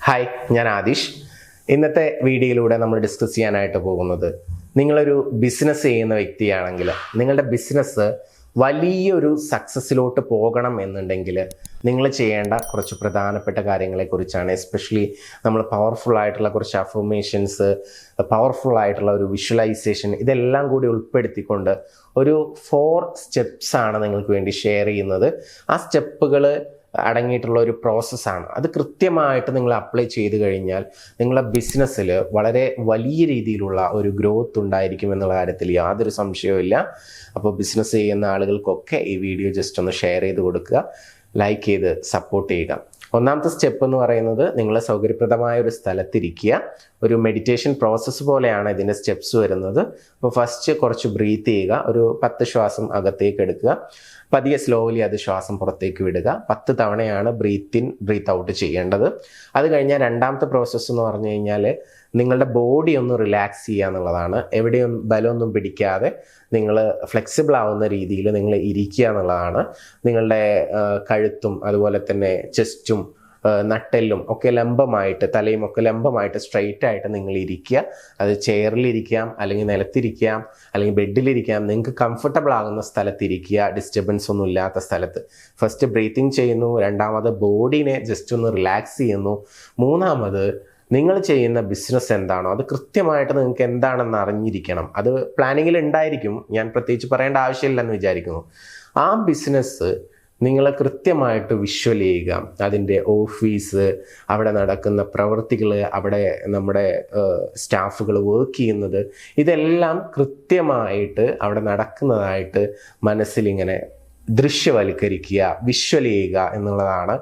Hi, ഞാൻ ആദിഷ്. ഇന്നത്തെ വീഡിയോയിലൂടെ നമ്മൾ ഡിസ്കസ് ചെയ്യാനായിട്ട് പോകുന്നത്, നിങ്ങളൊരു ബിസിനസ് ചെയ്യുന്ന വ്യക്തിയാണെങ്കിൽ നിങ്ങളുടെ ബിസിനസ് വലിയൊരു സക്സസ്സിലോട്ട് പോകണം എന്നുണ്ടെങ്കിൽ നിങ്ങൾ ചെയ്യേണ്ട കുറച്ച് പ്രധാനപ്പെട്ട കാര്യങ്ങളെക്കുറിച്ചാണ്. എസ്പെഷ്യലി നമ്മൾ പവർഫുൾ ആയിട്ടുള്ള കുറച്ച് അഫർമേഷൻസ്, പവർഫുൾ ആയിട്ടുള്ള ഒരു വിഷ്വലൈസേഷൻ, ഇതെല്ലാം കൂടി ഉൾപ്പെടുത്തിക്കൊണ്ട് ഒരു 4 സ്റ്റെപ്സ് ആണ് നിങ്ങൾക്ക് വേണ്ടി ഷെയർ ചെയ്യുന്നത്. ആ സ്റ്റെപ്പുകൾ അടങ്ങിയിട്ടുള്ള ഒരു പ്രോസസ്സാണ്. അത് കൃത്യമായിട്ട് നിങ്ങൾ അപ്ലൈ ചെയ്ത് കഴിഞ്ഞാൽ നിങ്ങളുടെ ബിസിനസ്സിൽ വളരെ വലിയ രീതിയിലുള്ള ഒരു ഗ്രോത്ത് ഉണ്ടായിരിക്കും എന്നുള്ള കാര്യത്തിൽ യാതൊരു സംശയവും. അപ്പോൾ ബിസിനസ് ചെയ്യുന്ന ആളുകൾക്കൊക്കെ ഈ വീഡിയോ ജസ്റ്റ് ഒന്ന് ഷെയർ ചെയ്ത് കൊടുക്കുക, ലൈക്ക് ചെയ്ത് സപ്പോർട്ട് ചെയ്യുക. ഒന്നാമത്തെ സ്റ്റെപ്പ് എന്ന് പറയുന്നത്, നിങ്ങൾ സൗകര്യപ്രദമായ ഒരു സ്ഥലത്തിരിക്കുക. ഒരു മെഡിറ്റേഷൻ പ്രോസസ്സ് പോലെയാണ് ഇതിൻ്റെ സ്റ്റെപ്സ് വരുന്നത്. അപ്പോൾ ഫസ്റ്റ് കുറച്ച് ബ്രീത്ത് ചെയ്യുക. ഒരു 10 ശ്വാസം അകത്തേക്ക് എടുക്കുക. പതിയെ സ്ലോലി അത് ശ്വാസം പുറത്തേക്ക് വിടുക. 10 തവണയാണ് ബ്രീത്ത് ഇൻ ബ്രീത്ത് ഔട്ട് ചെയ്യേണ്ടത്. അത് കഴിഞ്ഞാൽ രണ്ടാമത്തെ പ്രോസസ്സ് എന്ന് പറഞ്ഞു കഴിഞ്ഞാൽ നിങ്ങളുടെ ബോഡി ഒന്ന് റിലാക്സ് ചെയ്യുക എന്നുള്ളതാണ്. എവിടെയും ബലമൊന്നും പിടിക്കാതെ നിങ്ങൾ ഫ്ലെക്സിബിൾ ആവുന്ന രീതിയിൽ നിങ്ങൾ ഇരിക്കുക എന്നുള്ളതാണ്. നിങ്ങളുടെ കഴുത്തും അതുപോലെ തന്നെ ചെസ്റ്റും നട്ടെല്ലും ഒക്കെ ലംബമായിട്ട്, തലയും ഒക്കെ ലംബമായിട്ട് സ്ട്രെയിറ്റ് ആയിട്ട് നിങ്ങൾ ഇരിക്കുക. അത് ചെയറിലിരിക്കാം, അല്ലെങ്കിൽ നിലത്തിരിക്കാം, അല്ലെങ്കിൽ ബെഡിലിരിക്കാം. നിങ്ങൾക്ക് കംഫർട്ടബിൾ ആകുന്ന സ്ഥലത്തിരിക്കുക, ഡിസ്റ്റർബൻസ് ഒന്നും ഇല്ലാത്ത സ്ഥലത്ത്. ഫസ്റ്റ് ബ്രീത്തിങ് ചെയ്യുന്നു. രണ്ടാമത് ബോഡീനെ ജസ്റ്റ് ഒന്ന് റിലാക്സ് ചെയ്യുന്നു. മൂന്നാമത് നിങ്ങൾ ചെയ്യുന്ന ബിസിനസ് എന്താണോ അത് കൃത്യമായിട്ട് നിങ്ങൾക്ക് എന്താണെന്ന് അറിഞ്ഞിരിക്കണം. അത് പ്ലാനിങ്ങിൽ ഉണ്ടായിരിക്കും, ഞാൻ പ്രത്യേകിച്ച് പറയേണ്ട ആവശ്യമില്ലെന്ന് വിചാരിക്കുന്നു. ആ ബിസിനസ് നിങ്ങൾ കൃത്യമായിട്ട് വിഷ്വൽ ചെയ്യുക. അതിൻ്റെ ഓഫീസ്, അവിടെ നടക്കുന്ന പ്രവൃത്തികൾ, അവിടെ നമ്മുടെ സ്റ്റാഫുകൾ വർക്ക് ചെയ്യുന്നത്, ഇതെല്ലാം കൃത്യമായിട്ട് അവിടെ നടക്കുന്നതായിട്ട് മനസ്സിലിങ്ങനെ ദൃശ്യവൽക്കരിക്കുക, വിഷ്വൽ ചെയ്യുക എന്നുള്ളതാണ്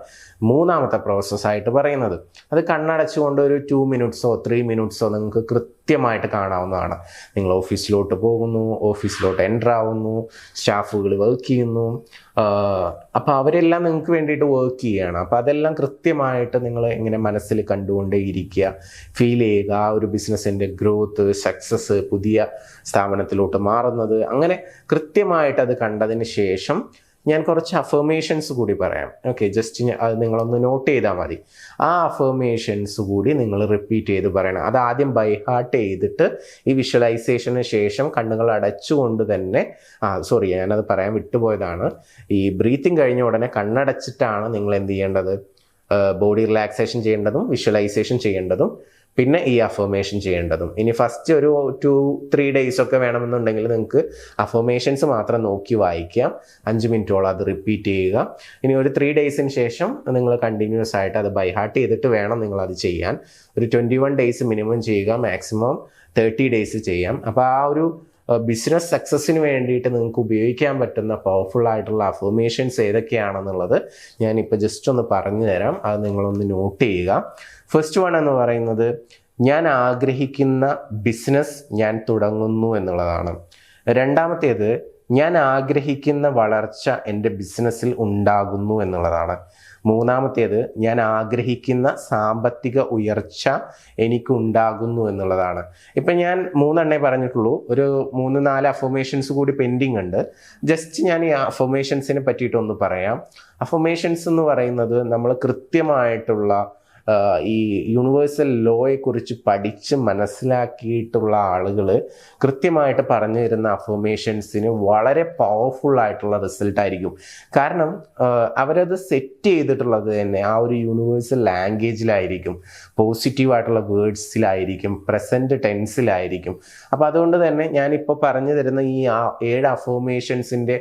മൂന്നാമത്തെ പ്രോസസ്സായിട്ട് പറയുന്നത്. അത് കണ്ണടച്ചുകൊണ്ട് ഒരു 2 മിനിറ്റ്സോ 3 മിനിറ്റ്സോ നിങ്ങൾക്ക് കൃത്യമായിട്ട് കാണാവുന്നതാണ്. നിങ്ങൾ ഓഫീസിലോട്ട് പോകുന്നു, ഓഫീസിലോട്ട് എൻ്റർ ആവുന്നു, സ്റ്റാഫുകൾ വർക്ക് ചെയ്യുന്നു. അപ്പോൾ അവരെല്ലാം നിങ്ങൾക്ക് വേണ്ടിയിട്ട് വർക്ക് ചെയ്യുകയാണ്. അപ്പോൾ അതെല്ലാം കൃത്യമായിട്ട് നിങ്ങൾ ഇങ്ങനെ മനസ്സിൽ കണ്ടുകൊണ്ടേ ഇരിക്കുക, ഫീൽ ചെയ്യുക. ആ ഒരു ബിസിനസ്സിൻ്റെ ഗ്രോത്ത്, സക്സസ്, പുതിയ സ്ഥാപനത്തിലോട്ട് മാറുന്നത്, അങ്ങനെ കൃത്യമായിട്ട് അത് കണ്ടതിന് ശേഷം ഞാൻ കുറച്ച് അഫർമേഷൻസ് കൂടി പറയാം. ഓക്കെ, ജസ്റ്റ് അത് നിങ്ങളൊന്ന് നോട്ട് ചെയ്താൽ മതി. ആ അഫർമേഷൻസ് കൂടി നിങ്ങൾ റിപ്പീറ്റ് ചെയ്ത് പറയണം. അത് ആദ്യം ബൈ ഹാർട്ട് ചെയ്തിട്ട് ഈ വിഷ്വലൈസേഷന് ശേഷം കണ്ണുകൾ അടച്ചുകൊണ്ട് തന്നെ, ഞാനത് പറയാൻ വിട്ടുപോയതാണ്. ഈ ബ്രീത്തിങ് കഴിഞ്ഞ ഉടനെ കണ്ണടച്ചിട്ടാണ് നിങ്ങൾ എന്ത് ചെയ്യേണ്ടത്, ബോഡി റിലാക്സേഷൻ ചെയ്യേണ്ടതും വിഷ്വലൈസേഷൻ ചെയ്യേണ്ടതും പിന്നെ ഈ അഫർമേഷൻ ചെയ്യേണ്ടതും. ഇനി ഫസ്റ്റ് ഒരു 2-3 ഡേയ്സ് ഒക്കെ വേണമെന്നുണ്ടെങ്കിൽ നിങ്ങൾക്ക് അഫർമേഷൻസ് മാത്രം നോക്കി വായിക്കാം. 5 മിനിറ്റോളം അത് റിപ്പീറ്റ് ചെയ്യുക. ഇനി ഒരു 3 ഡേയ്സിന് ശേഷം നിങ്ങൾ കണ്ടിന്യൂസ് ആയിട്ട് അത് ബൈ ഹാർട്ട് ചെയ്തിട്ട് വേണം നിങ്ങളത് ചെയ്യാൻ. ഒരു 21 ഡേയ്സ് മിനിമം ചെയ്യുക, മാക്സിമം 30 ഡേയ്സ് ചെയ്യാം. അപ്പോൾ ആ ഒരു ബിസിനസ് സക്സസ്സിന് വേണ്ടിയിട്ട് നിങ്ങൾക്ക് ഉപയോഗിക്കാൻ പറ്റുന്ന പവർഫുൾ ആയിട്ടുള്ള അഫർമേഷൻസ് ഏതൊക്കെയാണെന്നുള്ളത് ഞാനിപ്പോൾ ജസ്റ്റ് ഒന്ന് പറഞ്ഞു തരാം. അത് നിങ്ങളൊന്ന് നോട്ട് ചെയ്യുക. ഫസ്റ്റ് വൺ എന്ന് പറയുന്നത്, ഞാൻ ആഗ്രഹിക്കുന്ന ബിസിനസ് ഞാൻ തുടങ്ങുന്നു എന്നുള്ളതാണ്. രണ്ടാമത്തേത്, ഞാൻ ആഗ്രഹിക്കുന്ന വളർച്ച എൻ്റെ ബിസിനസ്സിൽ ഉണ്ടാകുന്നു എന്നുള്ളതാണ്. മൂന്നാമത്തേത്, ഞാൻ ആഗ്രഹിക്കുന്ന സാമ്പത്തിക ഉയർച്ച എനിക്കുണ്ടാകുന്നു എന്നുള്ളതാണ്. ഇപ്പം ഞാൻ 3 പറഞ്ഞിട്ടുള്ളൂ. ഒരു 3-4 അഫർമേഷൻസ് കൂടി പെൻഡിങ് ഉണ്ട്. ജസ്റ്റ് ഞാൻ ഈ അഫർമേഷൻസിനെ പറ്റിയിട്ടൊന്ന് പറയാം. അഫർമേഷൻസ് എന്ന് പറയുന്നത്, നമ്മൾ കൃത്യമായിട്ടുള്ള ഈ യൂണിവേഴ്സൽ ലോയെ കുറിച്ച് പഠിച്ച് മനസ്സിലാക്കിയിട്ടുള്ള ആളുകൾ കൃത്യമായിട്ട് പറഞ്ഞു തരുന്ന അഫർമേഷൻസിന് വളരെ പവർഫുൾ ആയിട്ടുള്ള റിസൾട്ട് ആയിരിക്കും. കാരണം അവരത് സെറ്റ് ചെയ്തിട്ടുള്ളത് തന്നെ ആ ഒരു യൂണിവേഴ്സൽ ലാംഗ്വേജിലായിരിക്കും, പോസിറ്റീവായിട്ടുള്ള വേർഡ്സിലായിരിക്കും, പ്രസൻറ്റ് ടെൻസിലായിരിക്കും. അപ്പോൾ അതുകൊണ്ട് തന്നെ ഞാനിപ്പോൾ പറഞ്ഞു തരുന്ന ഈ 7 അഫർമേഷൻസിൻ്റെ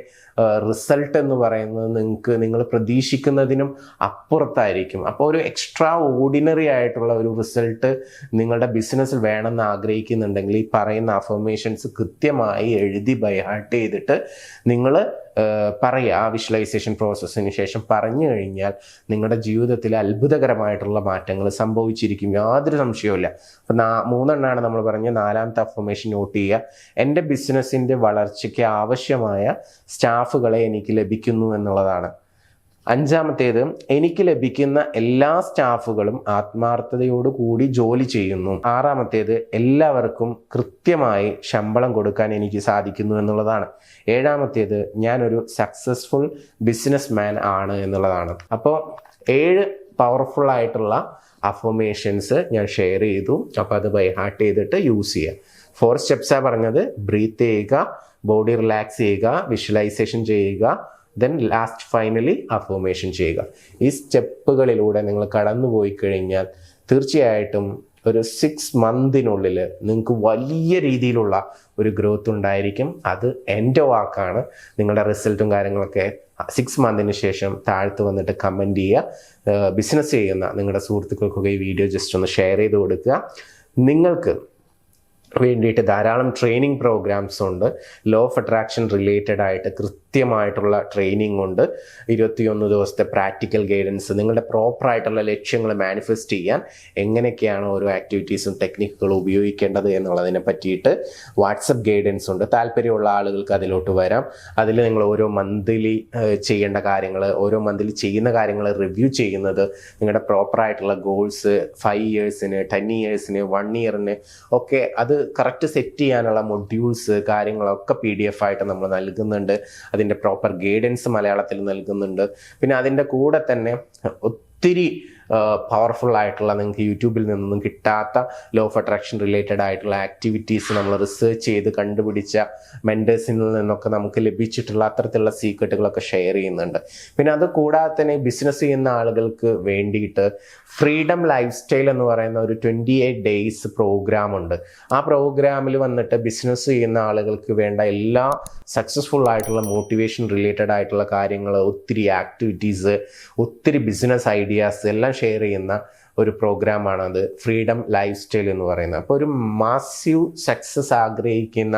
റിസൾട്ട് എന്ന് പറയുന്നത് നിങ്ങൾ പ്രതീക്ഷിക്കുന്നതിനും അപ്പുറത്തായിരിക്കും. അപ്പോൾ ഒരു എക്സ്ട്രാ ഓർഡിനറി ആയിട്ടുള്ള ഒരു റിസൾട്ട് നിങ്ങളുടെ ബിസിനസ്സിൽ വേണമെന്ന് ആഗ്രഹിക്കുന്നുണ്ടെങ്കിൽ ഈ പറയുന്ന അഫർമേഷൻസ് കൃത്യമായി എഴുതി ബൈ ഹാർട്ട് ചെയ്തിട്ട് നിങ്ങൾ പറയുക. ആ വിഷ്വലൈസേഷൻ പ്രോസസ്സിന് ശേഷം പറഞ്ഞു കഴിഞ്ഞാൽ നിങ്ങളുടെ ജീവിതത്തിൽ അത്ഭുതകരമായിട്ടുള്ള മാറ്റങ്ങൾ സംഭവിച്ചിരിക്കും, യാതൊരു സംശയവുമില്ല. അപ്പം 3 നമ്മൾ പറഞ്ഞ. 4ാമത്തെ അഫർമേഷൻ നോട്ട് ചെയ്യുക, എൻ്റെ ബിസിനസ്സിൻ്റെ വളർച്ചയ്ക്ക് ആവശ്യമായ സ്റ്റാഫുകളെ എനിക്ക് ലഭിക്കുന്നു എന്നുള്ളതാണ്. 5ാമത്തേത്, എനിക്ക് ലഭിക്കുന്ന എല്ലാ സ്റ്റാഫുകളും ആത്മാർത്ഥതയോടുകൂടി ജോലി ചെയ്യുന്നു. 6ാമത്തേത്, എല്ലാവർക്കും കൃത്യമായി ശമ്പളം കൊടുക്കാൻ എനിക്ക് സാധിക്കുന്നു എന്നുള്ളതാണ്. 7ാമത്തേത്, ഞാനൊരു സക്സസ്ഫുൾ ബിസിനസ് മാൻ ആണ് എന്നുള്ളതാണ്. അപ്പോൾ 7 പവർഫുൾ ആയിട്ടുള്ള അഫർമേഷൻസ് ഞാൻ ഷെയർ ചെയ്തു. അപ്പോൾ അത് ബൈ ഹാർട്ട് ചെയ്തിട്ട് യൂസ് ചെയ്യുക. 4 സ്റ്റെപ്സാണ് പറഞ്ഞത്. ബ്രീത്ത് ചെയ്യുക, ബോഡി റിലാക്സ് ചെയ്യുക, വിഷ്വലൈസേഷൻ ചെയ്യുക, ദെൻ ലാസ്റ്റ് ഫൈനലി അഫർമേഷൻ ചെയ്യുക. ഈ സ്റ്റെപ്പുകളിലൂടെ നിങ്ങൾ കടന്നു പോയി കഴിഞ്ഞാൽ തീർച്ചയായിട്ടും ഒരു 6 മന്തിനുള്ളിൽ നിങ്ങൾക്ക് വലിയ രീതിയിലുള്ള ഒരു ഗ്രോത്ത് ഉണ്ടായിരിക്കും. അത് എൻ്റെ വാക്കാണ്. നിങ്ങളുടെ റിസൾട്ടും കാര്യങ്ങളൊക്കെ 6 മന്തിന് ശേഷം താഴത്ത് വന്നിട്ട് കമൻറ്റ് ചെയ്യുക. ബിസിനസ് ചെയ്യുന്ന നിങ്ങളുടെ സുഹൃത്തുക്കൾക്കൊക്കെ ഈ വീഡിയോ ജസ്റ്റ് ഒന്ന് ഷെയർ ചെയ്ത് കൊടുക്കുക. നിങ്ങൾക്ക് വേണ്ടിയിട്ട് ധാരാളം ട്രെയിനിങ് പ്രോഗ്രാംസ് ഉണ്ട്. ലോ ഓഫ് അട്രാക്ഷൻ റിലേറ്റഡ് ആയിട്ട് കൃത്യമായിട്ടുള്ള ട്രെയിനിങ് ഉണ്ട്. 21 ദിവസത്തെ പ്രാക്ടിക്കൽ ഗൈഡൻസ്, നിങ്ങളുടെ പ്രോപ്പറായിട്ടുള്ള ലക്ഷ്യങ്ങൾ മാനിഫെസ്റ്റ് ചെയ്യാൻ എങ്ങനെയൊക്കെയാണ് ഓരോ ആക്ടിവിറ്റീസും ടെക്നിക്കുകളും ഉപയോഗിക്കേണ്ടത് എന്നുള്ളതിനെ പറ്റിയിട്ട് വാട്സപ്പ് ഗൈഡൻസ് ഉണ്ട്. താല്പര്യമുള്ള ആളുകൾക്ക് അതിലോട്ട് വരാം. അതിൽ നിങ്ങൾ ഓരോ മന്ത്ലി ചെയ്യേണ്ട കാര്യങ്ങൾ, ഓരോ മന്ത്ലി ചെയ്യുന്ന കാര്യങ്ങൾ റിവ്യൂ ചെയ്യുന്നത്, നിങ്ങളുടെ പ്രോപ്പറായിട്ടുള്ള ഗോൾസ് 5 ഇയേഴ്സിന്, 10 ഇയേഴ്സിന്, 1 ഇയറിന് ഒക്കെ അത് കറക്റ്റ് സെറ്റ് ചെയ്യാനുള്ള മൊഡ്യൂൾസ് കാര്യങ്ങളൊക്കെ PDF ആയിട്ട് നമ്മൾ നൽകുന്നുണ്ട്. അതിൻ്റെ പ്രോപ്പർ ഗൈഡൻസ് മലയാളത്തിൽ നൽകുന്നുണ്ട്. പിന്നെ അതിൻ്റെ കൂടെ തന്നെ ഒത്തിരി പവർഫുൾ ആയിട്ടുള്ള, നിങ്ങൾക്ക് യൂട്യൂബിൽ നിന്നൊന്നും കിട്ടാത്ത ലോ ഓഫ് അട്രാക്ഷൻ റിലേറ്റഡ് ആയിട്ടുള്ള ആക്ടിവിറ്റീസ് നമ്മൾ റിസർച്ച് ചെയ്ത് കണ്ടുപിടിച്ച മെൻറ്റേഴ്സിൽ നിന്നൊക്കെ നമുക്ക് ലഭിച്ചിട്ടുള്ള അത്തരത്തിലുള്ള സീക്രട്ടുകളൊക്കെ ഷെയർ ചെയ്യുന്നുണ്ട്. പിന്നെ അത് കൂടാതെ തന്നെ ബിസിനസ് ചെയ്യുന്ന ആളുകൾക്ക് വേണ്ടിയിട്ട് ഫ്രീഡം ലൈഫ് സ്റ്റൈൽ എന്ന് പറയുന്ന ഒരു 28 ഡേയ്സ് പ്രോഗ്രാം ഉണ്ട്. ആ പ്രോഗ്രാമിൽ വന്നിട്ട് ബിസിനസ് ചെയ്യുന്ന ആളുകൾക്ക് വേണ്ട എല്ലാ സക്സസ്ഫുൾ ആയിട്ടുള്ള മോട്ടിവേഷൻ റിലേറ്റഡ് ആയിട്ടുള്ള കാര്യങ്ങൾ, ഒത്തിരി ആക്ടിവിറ്റീസ്, ഒത്തിരി ബിസിനസ് ഐഡിയാസ് എല്ലാം ഷെയർ ചെയ്യുന്ന ഒരു പ്രോഗ്രാമാണത് ഫ്രീഡം ലൈഫ് സ്റ്റൈൽ എന്ന് പറയുന്നത്. അപ്പോൾ ഒരു മാസീവ് സക്സസ് ആഗ്രഹിക്കുന്ന,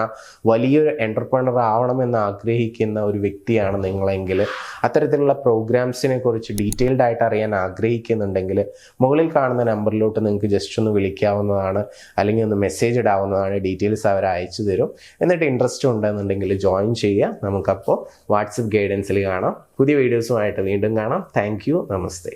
വലിയൊരു എൻ്റർപ്രണർ ആവണമെന്ന് ആഗ്രഹിക്കുന്ന ഒരു വ്യക്തിയാണ് നിങ്ങളെങ്കിൽ, അത്തരത്തിലുള്ള പ്രോഗ്രാംസിനെ കുറിച്ച് ഡീറ്റെയിൽഡ് ആയിട്ട് അറിയാൻ ആഗ്രഹിക്കുന്നുണ്ടെങ്കിൽ മുകളിൽ കാണുന്ന നമ്പറിലോട്ട് നിങ്ങൾക്ക് ജസ്റ്റ് ഒന്ന് വിളിക്കാവുന്നതാണ്, അല്ലെങ്കിൽ ഒന്ന് മെസ്സേജ് ഇടാവുന്നതാണ്. ഡീറ്റെയിൽസ് അവർ അയച്ചു തരും. എന്നിട്ട് ഇൻട്രസ്റ്റ് ഉണ്ടെന്നുണ്ടെങ്കിൽ ജോയിൻ ചെയ്യുക. നമുക്കപ്പോൾ വാട്സപ്പ് ഗൈഡൻസിൽ കാണാം. പുതിയ വീഡിയോസുമായിട്ട് വീണ്ടും കാണാം. Thank you. നമസ്തേ.